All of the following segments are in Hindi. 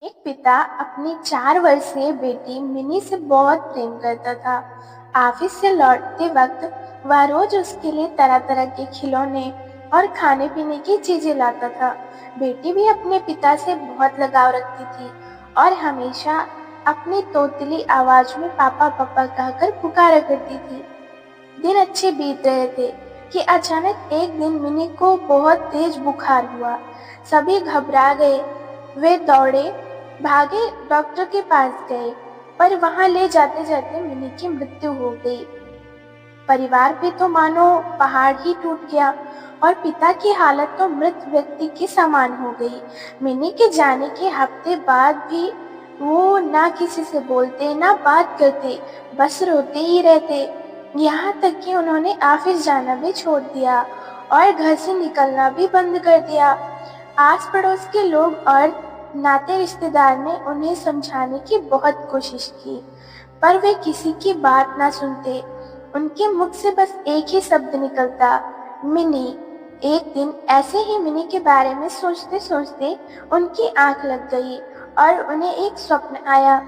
एक पिता अपनी 4 वर्षीय बेटी मिनी से बहुत प्रेम करता था। ऑफिस से लौटते वक्त वह रोज उसके लिए तरह तरह के खिलौने और खाने पीने की चीजें लाता था। बेटी भी अपने पिता से बहुत लगाव रखती थी और हमेशा अपनी तोतली आवाज में पापा पापा कहकर पुकारा करती थी। दिन अच्छे बीत रहे थे कि अचानक एक दिन मिनी को बहुत तेज बुखार हुआ। सभी घबरा गए। वे दौड़े भागे डॉक्टर के पास गए, पर वहां ले जाते जाते मिनी की मृत्यु हो गई। परिवार पे तो मानो पहाड़ ही टूट गया और पिता की हालत तो मृत व्यक्ति के समान हो गई। मिनी के जाने के हफ्ते बाद भी वो ना किसी से बोलते ना बात करते, बस रोते ही रहते। यहाँ तक कि उन्होंने ऑफिस जाना भी छोड़ दिया और घर से निकलना भी बंद कर दिया। आस पड़ोस के लोग और नाते रिश्तेदार ने उन्हें समझाने की बहुत कोशिश की, पर वे किसी की बात ना सुनते। उनके मुख से बस एक ही शब्द निकलता, मिनी। एक दिन ऐसे ही मिनी के बारे में सोचते सोचते उनकी आंख लग गई और उन्हें एक स्वप्न आया।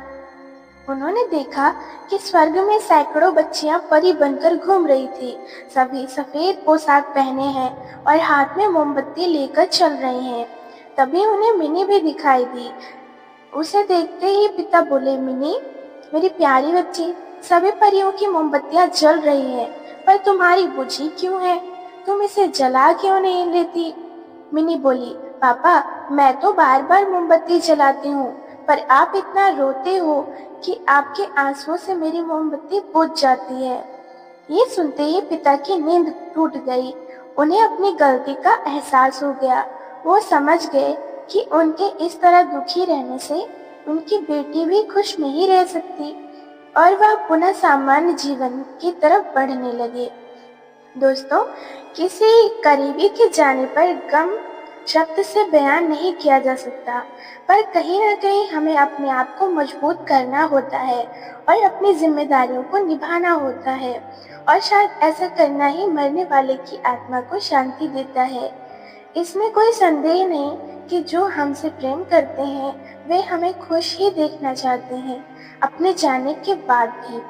उन्होंने देखा कि स्वर्ग में सैकड़ों बच्चियां परी बनकर घूम रही थी। सभी सफेद पोशाक पहने हैं और हाथ में मोमबत्ती लेकर चल रहे हैं। तभी उन्हें मिनी भी दिखाई दी। उसे देखते ही पिता बोले, मिनी मेरी प्यारी बच्ची, सभी परियों की मोमबत्तियां जल रही हैं, पर तुम्हारी बुझी क्यों है? तुम इसे जला क्यों नहीं लेती? मिनी बोली, पापा मैं तो बार बार मोमबत्ती जलाती हूँ, पर आप इतना रोते हो कि आपके आंसुओं से मेरी मोमबत्ती बुझ जाती है। ये सुनते ही पिता की नींद टूट गई। उन्हें अपनी गलती का एहसास हो गया। वो समझ गए कि उनके इस तरह दुखी रहने से उनकी बेटी भी खुश नहीं रह सकती और वह पुनः सामान्य जीवन की तरफ बढ़ने लगे। दोस्तों, किसी करीबी के जाने पर गम शब्द से बयान नहीं किया जा सकता, पर कहीं ना कहीं हमें अपने आप को मजबूत करना होता है और अपनी जिम्मेदारियों को निभाना होता है, और शायद ऐसा करना ही मरने वाले की आत्मा को शांति देता है। इसमें कोई संदेह नहीं कि जो हमसे प्रेम करते हैं वे हमें खुश ही देखना चाहते हैं, अपने जाने के बाद भी।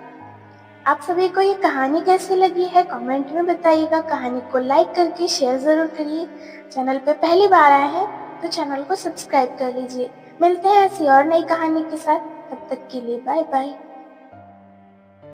आप सभी को ये कहानी कैसी लगी है कमेंट में बताइएगा। कहानी को लाइक करके शेयर ज़रूर करिए। चैनल पे पहली बार आए हैं तो चैनल को सब्सक्राइब कर लीजिए। मिलते हैं ऐसी और नई कहानी के साथ, तब तक के लिए बाय बाय।